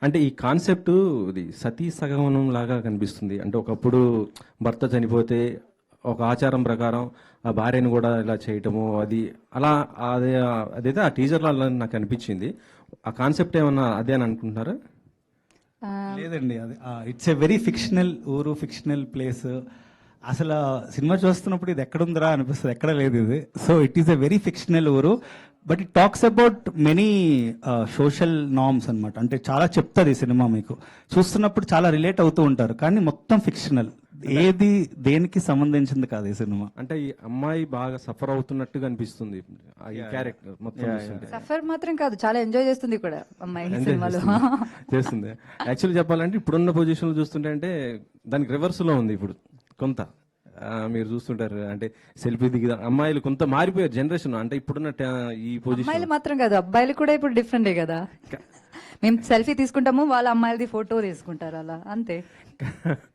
అంటే ఈ కాన్సెప్ట్ ఇది సతీ సగమనం లాగా కనిపిస్తుంది. అంటే ఒకప్పుడు భర్త చనిపోతే ఒక ఆచారం ప్రకారం ఆ భార్యను కూడా ఇలా చేయటము అది అలా అదే అదైతే ఆ టీజర్లో అలా నాకు అనిపించింది. ఆ కాన్సెప్ట్ ఏమన్నా అదే అని అనుకుంటున్నారా? లేదండి, అది ఇట్స్ ఎ వెరీ ఫిక్షనల్ ఊరు, ఫిక్షనల్ ప్లేస్. అసలు సినిమా చూస్తున్నప్పుడు ఇది ఎక్కడుందిరా అనిపిస్తుంది, ఎక్కడ లేదు ఇది. So it is a very fictional ఊరు, but it talks about many social norms అన్నమాట. అంటే చాలా చెప్తుంది ఈ సినిమా, మీకు చూస్తున్నప్పుడు చాలా రిలేట్ అవుతూ ఉంటారు, కానీ మొత్తం ఫిక్షనల్, ఏది దేనికి సంబంధించింది కాదు ఈ సినిమా. అంటే ఈ అమ్మాయి బాగా సఫర్ అవుతున్నట్టుగా అనిపిస్తుంది ఈ క్యారెక్టర్ మొత్తం చూస్తుంటే. సఫర్ మాత్రం కాదు, చాలా ఎంజాయ్ చేస్తుంది కూడా అమ్మాయి ఈ ఎంజాయ్ సినిమాలో. చేస్తుంది. యాక్చువల్లీ చెప్పాలంటే ఇప్పుడున్న పొజిషన్లో చూస్తుంటే అంటే దానికి రివర్స్లో ఉంది ఇప్పుడు కొంత. మీరు చూస్తుంటారు అంటే సెల్ఫీ దిగి అమ్మాయిలు కొంత మారిపోయారు జనరేషన్. అంటే ఇప్పుడున్న ఈ పొజిషన్ అమ్మాయిలు మాత్రం కాదు, అబ్బాయిలు కూడా ఇప్పుడు డిఫరెంటే కదా. మేము సెల్ఫీ తీసుకుంటాము, వాళ్ళ అమ్మాయిలది ఫోటో తీసుకుంటారు, అలా అంతే.